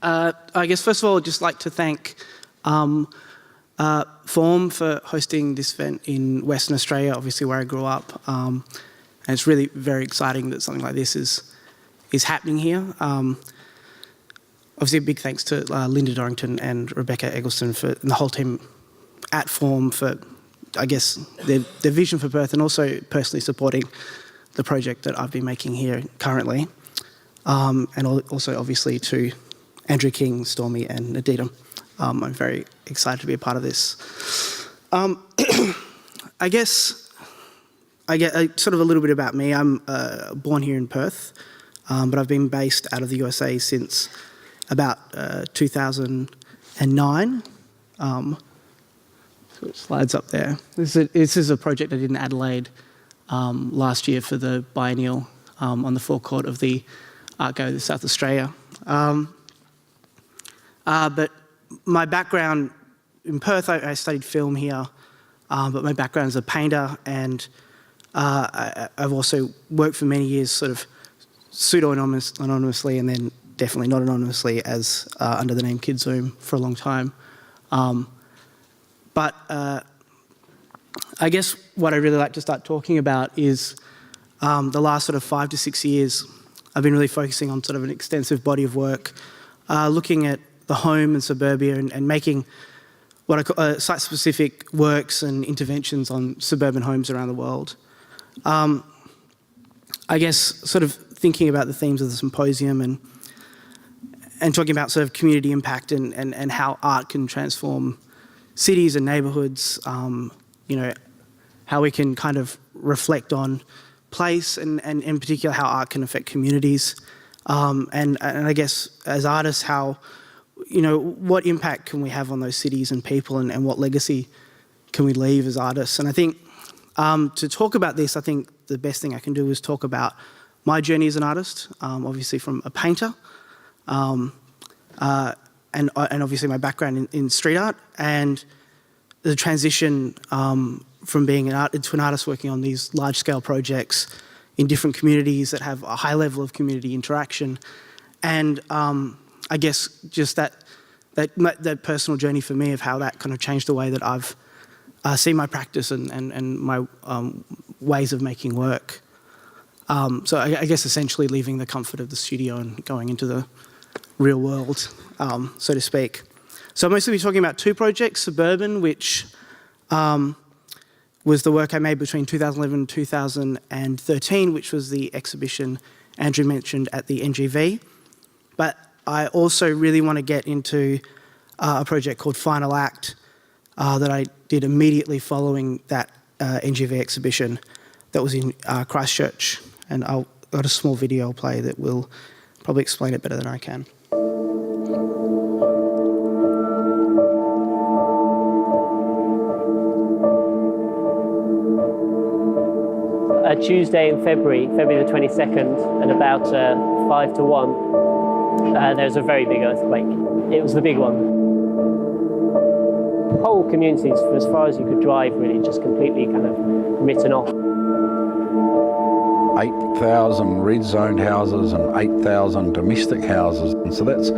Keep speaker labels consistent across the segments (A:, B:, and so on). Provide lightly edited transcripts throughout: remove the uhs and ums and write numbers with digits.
A: I guess first of all, I'd just like to thank Form for hosting this event in Western Australia, obviously where I grew up. And it's really very exciting that something like this is happening here. Obviously a big thanks to Linda Dorrington and Rebecca Eggleston and the whole team at Form for, I guess, their vision for Perth, and also personally supporting the project that I've been making here currently. And also obviously to Andrew King, Stormy and Nadita. I'm very excited to be a part of this. I guess I get sort of a little bit about me. I'm born here in Perth, but I've been based out of the USA since about 2009. Slides up there. This is a project I did in Adelaide last year for the biennial on the forecourt of the Art Gallery of South Australia. But my background in Perth, I studied film here, but my background is a painter, and I've also worked for many years sort of pseudo-anonymously and then definitely not anonymously as under the name Kid Zoom for a long time. But I guess what I really like to start talking about is the last sort of 5 to 6 years, I've been really focusing on sort of an extensive body of work, looking at the home and suburbia and making what I call site-specific works and interventions on suburban homes around the world. I guess sort of thinking about the themes of the symposium and talking about sort of community impact and how art can transform cities and neighbourhoods, you know, how we can kind of reflect on place and in particular how art can affect communities. And I guess as artists, how, you know, what impact can we have on those cities and people, and what legacy can we leave as artists? And I think to talk about this, I think the best thing I can do is talk about my journey as an artist, obviously from a painter, and obviously my background in street art, and the transition from being into an artist working on these large-scale projects in different communities that have a high level of community interaction, and I guess just that personal journey for me of how that kind of changed the way that I've seen my practice and my ways of making work. So I guess essentially leaving the comfort of the studio and going into the real world, so to speak. So I'll mostly be talking about 2 projects, Suburban, which was the work I made between 2011 and 2013, which was the exhibition Andrew mentioned at the NGV. But I also really want to get into a project called Final Act that I did immediately following that NGV exhibition that was in Christchurch. And I've got a small video I'll play that will probably explain it better than I can.
B: Tuesday in February the 22nd, at about 5 to 1, there was a very big earthquake. It was the big one. Whole communities, for as far as you could drive, really just completely kind of written off.
C: 8,000 red zoned houses and 8,000 domestic houses. And so that's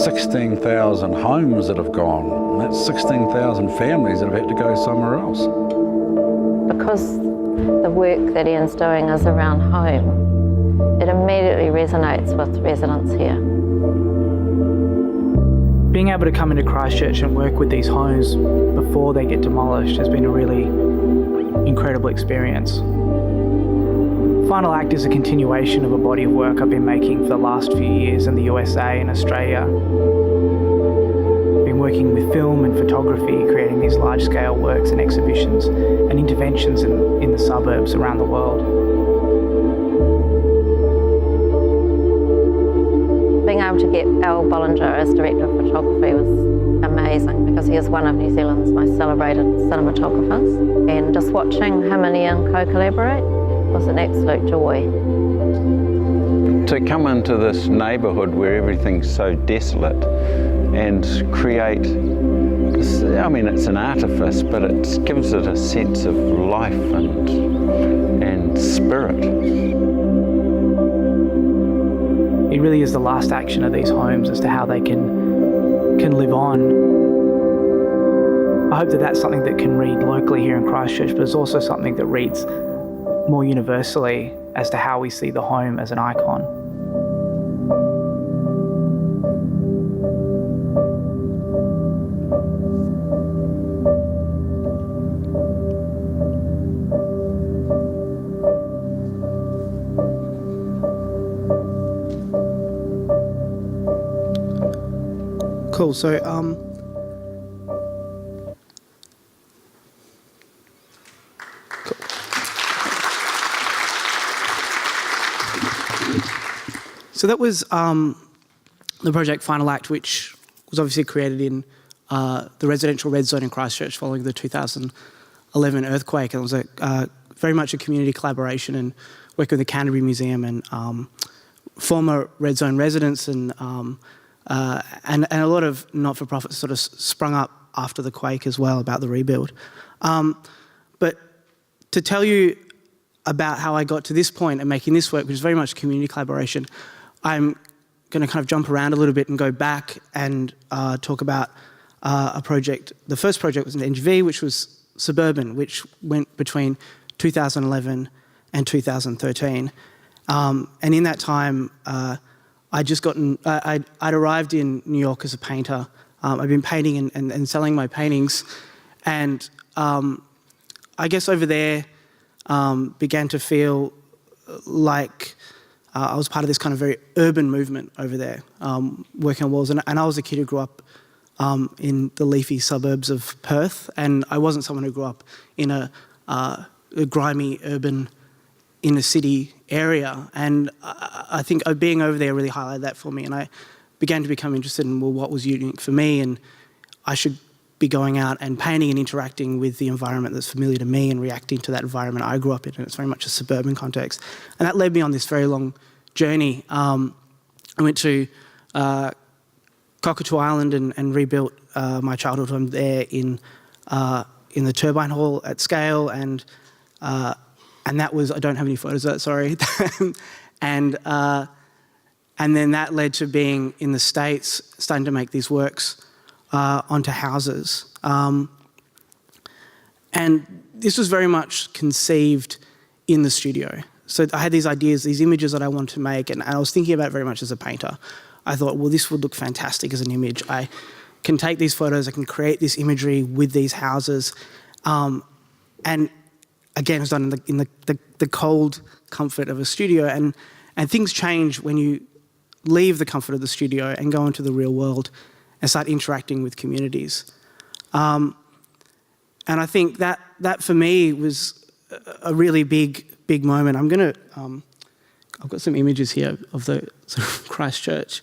C: 16,000 homes that have gone. And that's 16,000 families that have had to go somewhere else.
D: Because the work that Ian's doing is around home, it immediately resonates with residents here.
A: Being able to come into Christchurch and work with these homes before they get demolished has been a really incredible experience. Final Act is a continuation of a body of work I've been making for the last few years in the USA and Australia. Been working with film and photography, creating these large-scale works and exhibitions and interventions in the suburbs around the world.
D: Being able to get Al Bollinger as Director of Photography was amazing, because he is one of New Zealand's most celebrated cinematographers. And just watching him and Ian co-collaborate was an absolute joy.
E: To come into this neighbourhood where everything's so desolate and create, I mean, it's an artifice, but it gives it a sense of life and spirit.
A: It
F: It really is the last action of these homes as to how they can live on. I hope that that's something that can read locally here in Christchurch, but it's also something that reads more universally as to how we see the home as an icon.
A: Cool. So, So that was the project Final Act, which was obviously created in the residential red zone in Christchurch following the 2011 earthquake. And it was very much a community collaboration and working with the Canterbury Museum and former red zone residents and a lot of not-for-profits sort of sprung up after the quake as well about the rebuild. But to tell you about how I got to this point and making this work, which is very much community collaboration, I'm going to kind of jump around a little bit and go back and talk about a project. The first project was an NGV, which was Suburban, which went between 2011 and 2013. And in that time, I'd arrived in New York as a painter. I'd been painting and selling my paintings. And I guess over there, began to feel like I was part of this kind of very urban movement over there, working on walls. And I was a kid who grew up in the leafy suburbs of Perth, and I wasn't someone who grew up in a grimy urban inner city area. And I think being over there really highlighted that for me, and I began to become interested in, well, what was unique for me, and I should be going out and painting and interacting with the environment that's familiar to me and reacting to that environment I grew up in, and it's very much a suburban context. And that led me on this very long journey. I went to Cockatoo Island and rebuilt my childhood home there in the turbine hall at scale, and that was, I don't have any photos of that, sorry. And then that led to being in the States, starting to make these works onto houses. And this was very much conceived in the studio. So I had these ideas, these images that I wanted to make, and I was thinking about it very much as a painter. I thought, well, this would look fantastic as an image. I can take these photos, I can create this imagery with these houses. And again, it's done in the cold comfort of a studio. And things change when you leave the comfort of the studio and go into the real world and start interacting with communities. And I think that for me was a really big moment. I'm gonna, I've got some images here of the sort of Christchurch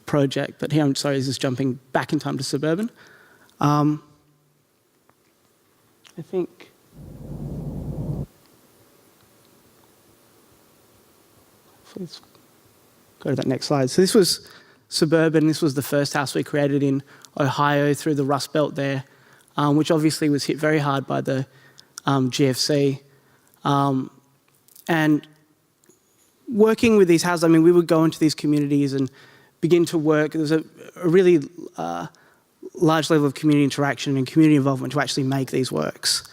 A: project, but here I'm sorry, this is jumping back in time to Suburban. I think, please go to that next slide. So this was Suburban. This was the first house we created in Ohio through the Rust Belt there, which obviously was hit very hard by the GFC. And working with these houses, I mean, we would go into these communities and begin to work. There was a really large level of community interaction and community involvement to actually make these works.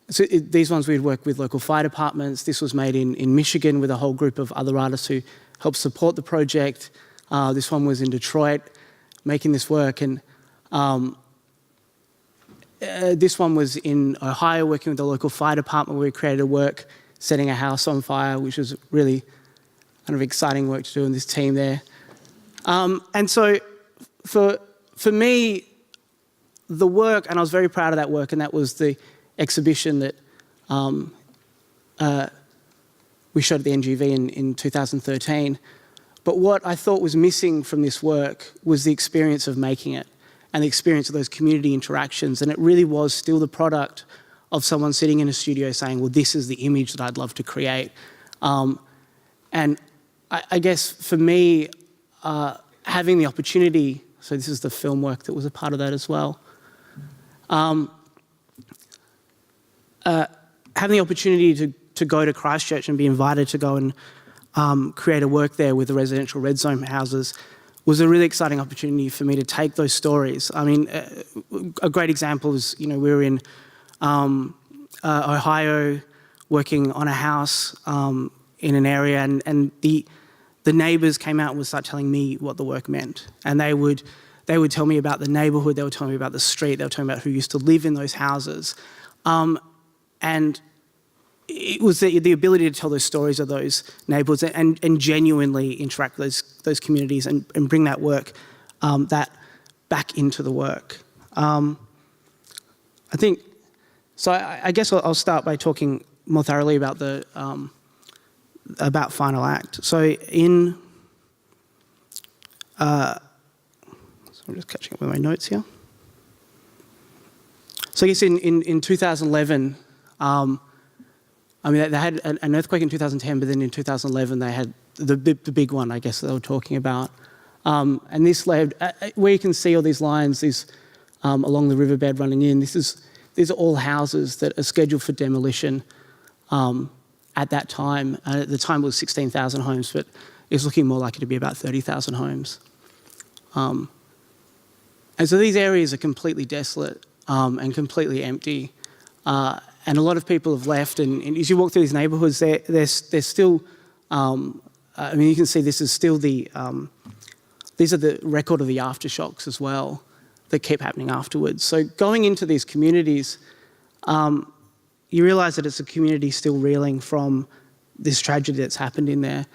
A: These ones we'd work with local fire departments. This was made in Michigan with a whole group of other artists who helped support the project. This one was in Detroit, making this work. And this one was in Ohio, working with the local fire department, where we created a work setting a house on fire, which was really kind of exciting work to do in this team there. And so for me, the work, and I was very proud of that work, and that was the exhibition that we showed at the NGV in 2013. But what I thought was missing from this work was the experience of making it and the experience of those community interactions. And it really was still the product of someone sitting in a studio saying, well, this is the image that I'd love to create. And I guess for me, having the opportunity, so this is the film work that was a part of that as well, having the opportunity to go to Christchurch and be invited to go and create a work there with the residential red zone houses was a really exciting opportunity for me to take those stories. I mean, a great example is, we were in Ohio working on a house in an area, and the neighbours came out and would start telling me what the work meant. And they would tell me about the neighbourhood, they would tell me about the street, they would tell me about who used to live in those houses. And it was the ability to tell those stories of those neighbourhoods and genuinely interact with those communities and bring that work that back into the work. I think, so I guess I'll start by talking more thoroughly about about Final Act. So I'm just catching up with my notes here. So I guess in 2011, they had an earthquake in 2010, but then in 2011 they had the big one, I guess, that they were talking about. And this led, where you can see all these lines, along the riverbed running in, these are all houses that are scheduled for demolition at that time. At the time it was 16,000 homes, but it's looking more likely to be about 30,000 homes. And so these areas are completely desolate and completely empty. And a lot of people have left, and as you walk through these neighbourhoods, they're still, you can see this is still these are the record of the aftershocks as well that keep happening afterwards. So going into these communities, you realise that it's a community still reeling from this tragedy that's happened in there.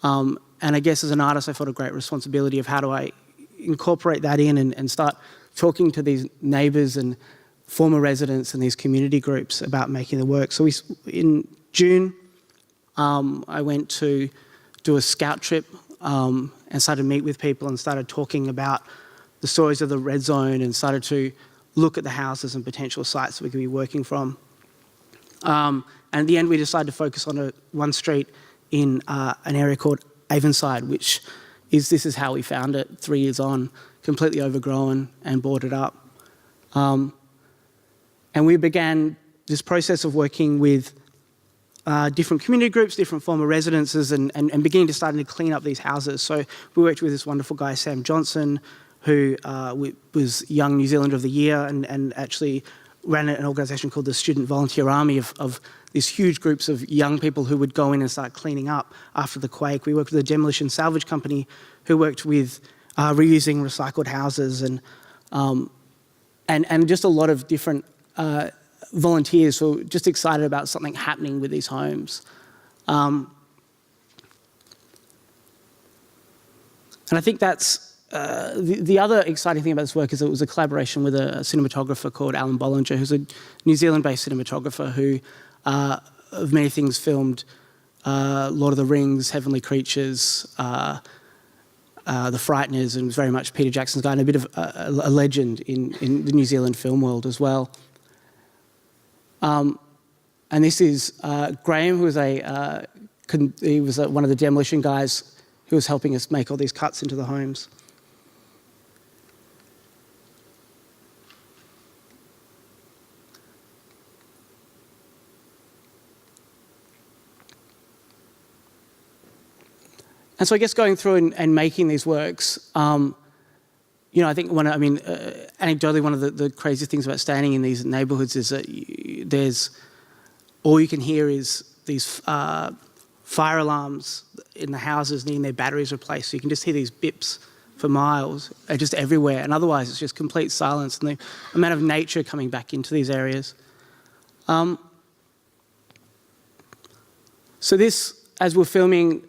A: And I guess as an artist, I felt a great responsibility of how do I incorporate that in and start talking to these neighbours and former residents and these community groups about making the work. So in June, I went to do a scout trip and started to meet with people and started talking about the stories of the red zone and started to look at the houses and potential sites that we could be working from. And at the end, we decided to focus on one street in an area called Avonside, which this is how we found it 3 years on, completely overgrown and boarded up. And we began this process of working with different community groups, different former residences, and beginning to starting to clean up these houses. So we worked with this wonderful guy, Sam Johnson, who was Young New Zealander of the Year and actually ran an organisation called the Student Volunteer Army of these huge groups of young people who would go in and start cleaning up after the quake. We worked with a demolition salvage company who worked with reusing recycled houses and just a lot of different volunteers who were just excited about something happening with these homes. And I think that's the other exciting thing about this work is it was a collaboration with a cinematographer called Alan Bollinger, who's a New Zealand-based cinematographer who, of many things, filmed Lord of the Rings, Heavenly Creatures, The Frighteners, and was very much Peter Jackson's guy, and a bit of a legend in the New Zealand film world as well. And this is Graham, who was he was one of the demolition guys who was helping us make all these cuts into the homes. And so I guess going through and making these works, I think anecdotally, one of the craziest things about standing in these neighbourhoods is that all you can hear is these fire alarms in the houses needing their batteries replaced. So you can just hear these bips for miles, just everywhere. And otherwise, it's just complete silence and the amount of nature coming back into these areas. So this, as we're filming,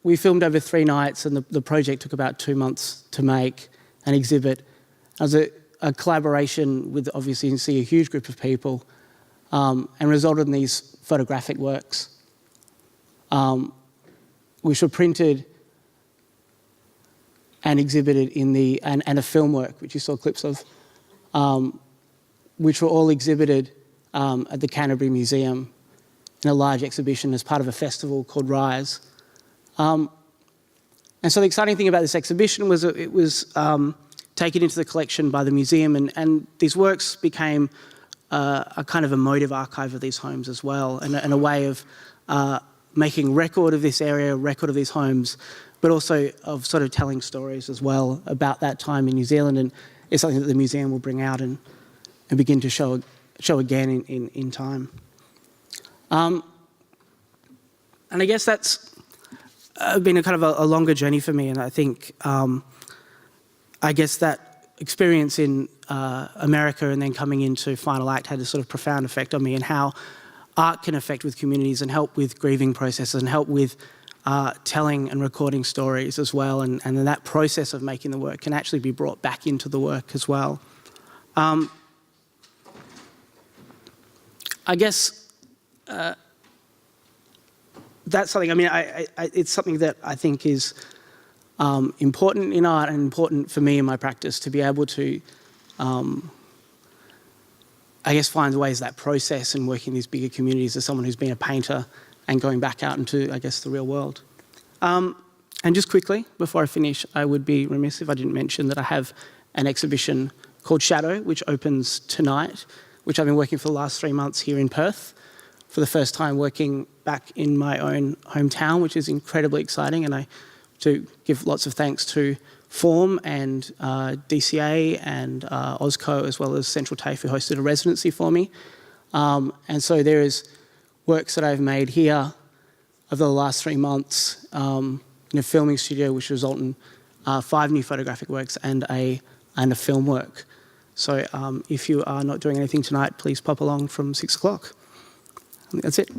A: we filmed over 3 nights, and the project took about 2 months to make and exhibit. It was a collaboration with, obviously, you can see a huge group of people, and resulted in these photographic works, which were printed and exhibited and a film work, which you saw clips of, which were all exhibited at the Canterbury Museum in a large exhibition as part of a festival called Rise. And so the exciting thing about this exhibition was it was taken into the collection by the museum, and these works became a kind of emotive archive of these homes as well, and a way of making record of this area, record of these homes, but also of sort of telling stories as well about that time in New Zealand, and it's something that the museum will bring out and begin to show again in time. And I guess that's been a kind of a longer journey for me, and I think I guess that experience in America and then coming into Final Act had a sort of profound effect on me, and how art can affect with communities and help with grieving processes and help with telling and recording stories as well, and then that process of making the work can actually be brought back into the work as well. I guess that's something, I mean, it's something that I think is important in art and important for me in my practice, to be able to, I guess, find ways that process and working in these bigger communities as someone who's been a painter and going back out into, I guess, the real world. And just quickly, before I finish, I would be remiss if I didn't mention that I have an exhibition called Shadow, which opens tonight, which I've been working for the last 3 months here in Perth, for the first time working back in my own hometown, which is incredibly exciting. And I to give lots of thanks to Form and DCA and OzCo, as well as Central TAFE, who hosted a residency for me. And so there is works that I've made here over the last 3 months in a filming studio, which result in 5 new photographic works and a film work. So if you are not doing anything tonight, please pop along from 6 o'clock. I think that's it.